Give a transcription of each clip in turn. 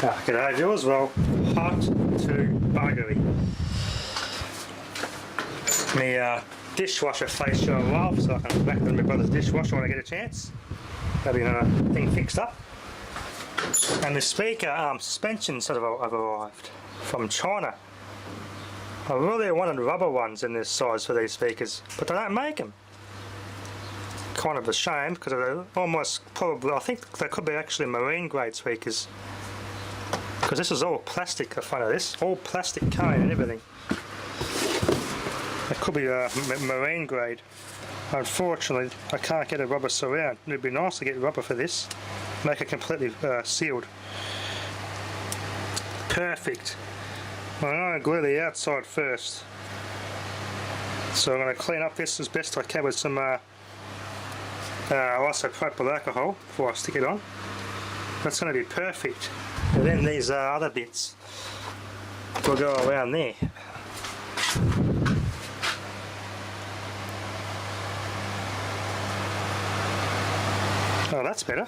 G'day viewers, well, hot to buggery. My dishwasher face showing off, so I can back in my brother's dishwasher when I get a chance. Maybe another thing fixed up. And the speaker suspension sort of have arrived from China. I really wanted rubber ones in this size for these speakers, but they don't make them. Kind of a shame because they're almost probably, I think they could be actually marine grade speakers. Because this is all plastic, the front of this, all plastic cone and everything. It could be marine grade. Unfortunately, I can't get a rubber surround. It'd be nice to get rubber for this, make it completely sealed. Perfect. I'm going to glue the outside first. So I'm going to clean up this as best I can with some isopropyl alcohol before I stick it on. That's going to be perfect. And then these other bits will go around there. Oh, that's better.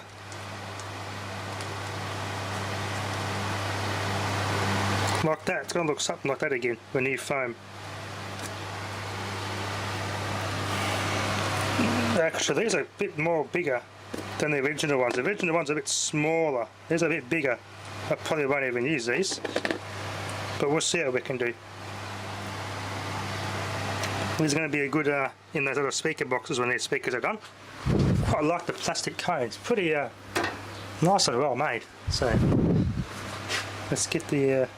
Like that. It's going to look something like that again, the new foam. Actually, these are a bit more bigger than the original ones. The original ones are a bit smaller. These are a bit bigger. I probably won't even use these, but we'll see how we can do. These are going to be a good in those little speaker boxes when these speakers are done. Quite like the plastic cones, pretty nice and well made. So let's get the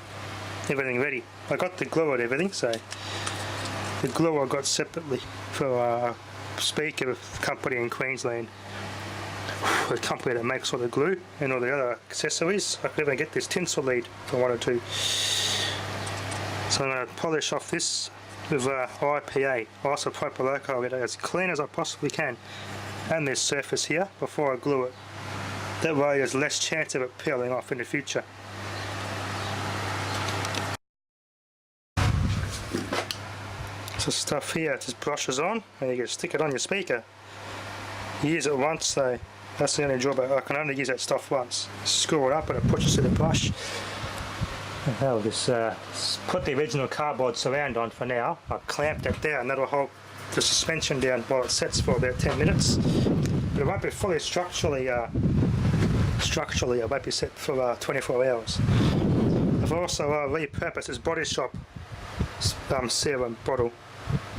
everything ready. I got the glue and everything, so the glue I got separately for a speaker company in Queensland. A company that makes all the glue and all the other accessories. I could even get this tinsel lead if I wanted to. So I'm going to polish off this with IPA, isopropyl alcohol, get it as clean as I possibly can, and this surface here before I glue it. That way there's less chance of it peeling off in the future. So stuff here just brushes on and you can stick it on your speaker. You use it once though. That's the only drawback. I can only use that stuff once. Screw it up and it pushes to the brush. And I'll just put the original cardboard surround on for now. I've clamped it down. That'll hold the suspension down while it sets for about 10 minutes. But it won't be fully structurally, it won't be set for 24 hours. I've also repurposed this Body Shop serum bottle.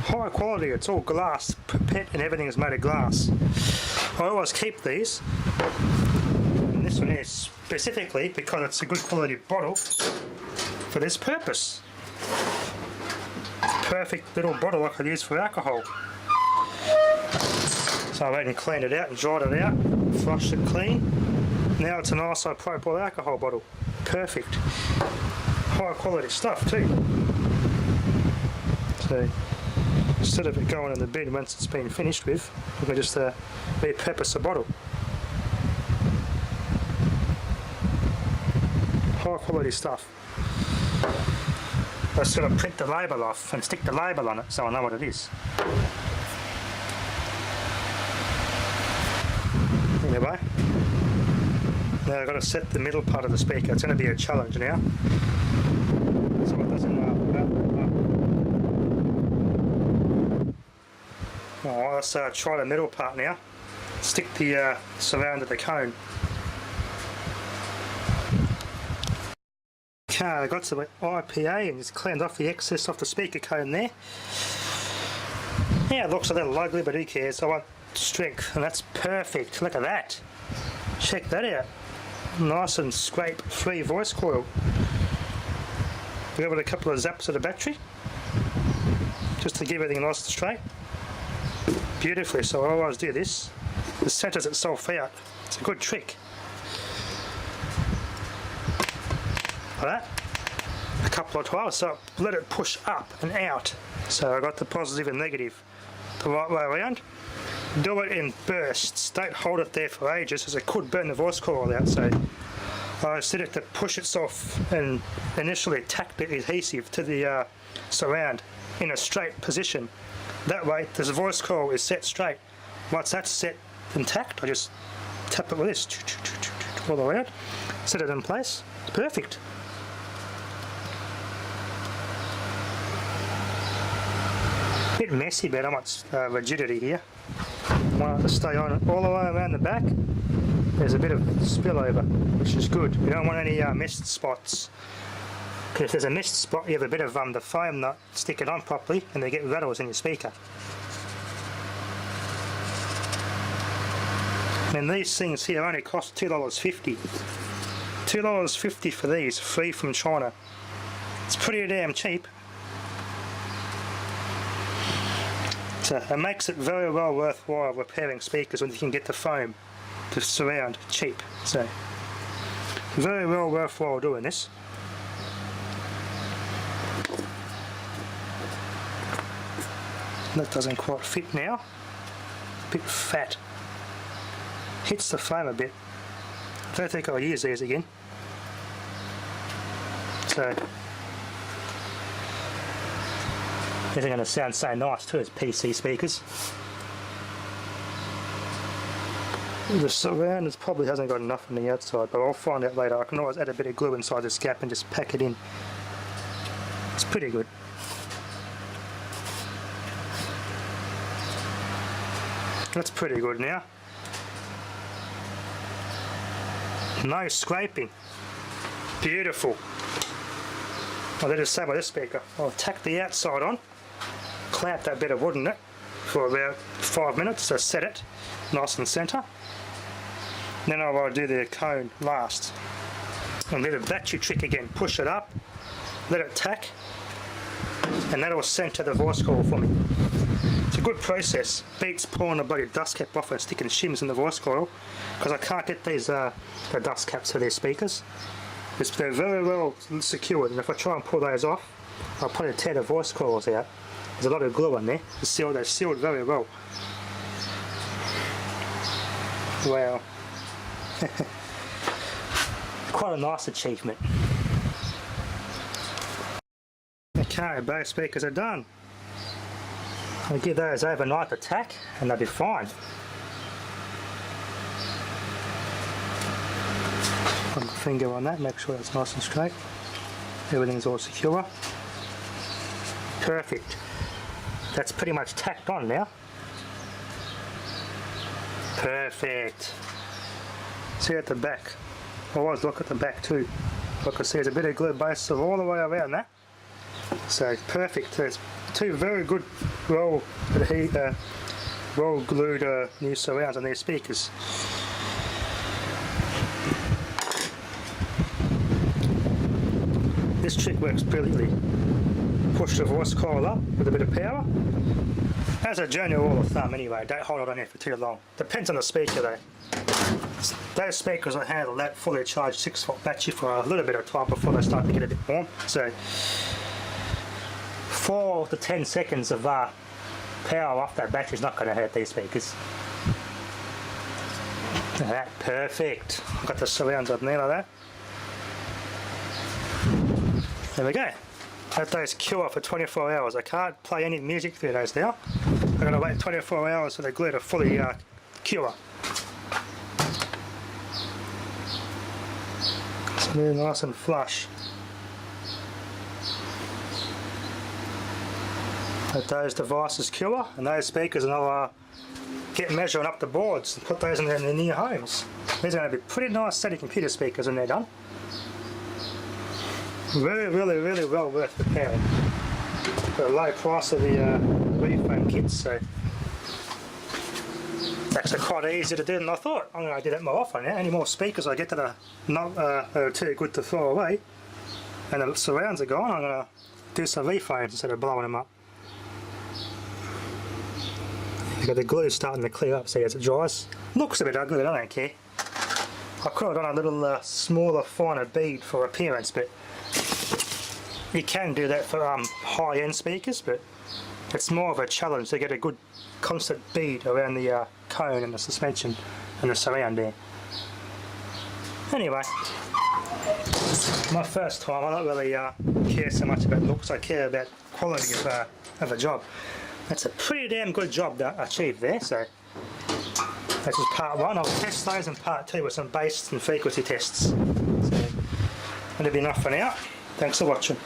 High quality, it's all glass, pipette and everything is made of glass. I always keep these, and this one is specifically because it's a good quality bottle for this purpose. Perfect little bottle I could use for alcohol. So I went and cleaned it out and dried it out, flushed it clean. Now it's an isopropyl alcohol bottle. Perfect. High quality stuff too. So instead of it going in the bin once it's been finished with, we can just repurpose the bottle. High quality stuff. I just got to print the label off and stick the label on it so I know what it is. Anyway, now I've got to set the middle part of the speaker. It's going to be a challenge now. So it doesn't let's try the middle part now. Stick the surround of the cone. Okay, I got some IPA and just cleaned off the excess off the speaker cone there. Yeah, it looks a little ugly, but who cares? I want strength, and that's perfect. Look at that. Check that out. Nice and scrape-free voice coil. We got a couple of zaps of the battery, just to give everything nice and straight. Beautifully, so I always do this. It centres itself out. It's a good trick. Like that. A couple of times, so let it push up and out. So I got the positive and negative the right way around. Do it in bursts. Don't hold it there for ages, as it could burn the voice coil out. So I set it to push itself and initially tack the adhesive to the surround in a straight position. That way the voice coil is set straight. Once that's set and tacked, I just tap it with this all the way out. set it in place. It's perfect. Bit messy, but how much rigidity here. Want it to stay on all the way around the back. There's a bit of spillover, which is good. You don't want any mist spots. Because if there's a mist spot, you have a bit of the foam not stick it on properly, and they get rattles in your speaker. And these things here only cost $2.50. $2.50 for these, free from China. It's pretty damn cheap. So it makes it very well worthwhile repairing speakers when you can get the foam to surround cheap. So very well worthwhile doing this. That doesn't quite fit now. A bit fat. Hits the foam a bit. I don't think I'll use these again. So these are going to sound so nice too as PC speakers. The surround probably hasn't got enough on the outside, but I'll find out later. I can always add a bit of glue inside this gap and just pack it in. It's pretty good. That's pretty good now. No scraping. Beautiful. I'll let it say by this speaker. I'll tack the outside on, clamp that bit of wood in it for about 5 minutes to set it nice and centre. Then I'll do the cone last. And do the battery trick again. Push it up, let it tack, and that'll centre the voice coil for me. It's a good process. Beats pulling the bloody dust cap off and sticking shims in the voice coil, because I can't get these the dust caps for these speakers. They're very well secured, and if I try and pull those off, I'll probably tear the voice coils out. There's a lot of glue in there. They're sealed very well. Wow. Quite a nice achievement. Okay, both speakers are done. I'll give those overnight to tack and they'll be fine. Put my finger on that, make sure it's nice and straight. Everything's all secure. Perfect. That's pretty much tacked on now. Perfect. See at the back. Always look at the back too. Like I see, there's a bit of glue base all the way around that. So perfect. There's two very good roll glued new surrounds on these speakers. This trick works brilliantly. Push the voice coil up with a bit of power. As a general rule of thumb anyway, don't hold it on here for too long. Depends on the speaker though. Those speakers will handle that fully charged 6-volt battery for a little bit of time before they start to get a bit warm. So 4 to 10 seconds of power off that battery is not going to hurt these speakers. That perfect. Got the surrounds up there like that. There we go. Let those cure for 24 hours. I can't play any music through those now. I'm going to wait 24 hours for the glue to fully cure. So they're nice and flush. Let those devices cure, and those speakers, and I'll get measuring up the boards and put those in their new homes. These are going to be pretty nice steady computer speakers when they're done. Really well worth repairing for the low price of the Refoam kits. So it's actually quite easy to do than I thought. I'm going to do that more often now. Any more speakers I get that are not too good to throw away, and the surrounds are gone, I'm going to do some Refoams instead of blowing them up. You've got the glue starting to clear up, see as it dries. Looks a bit ugly, but I don't care. I could have done a little smaller, finer bead for appearance, but you can do that for high-end speakers, but it's more of a challenge to get a good constant bead around the cone and the suspension and the surround there. Anyway, my first time, I don't really care so much about looks, I care about quality of a job. That's a pretty damn good job that I achieved there, so that's just part one. I'll test those in part two with some bass and frequency tests. That'll be enough for now. Thanks for watching.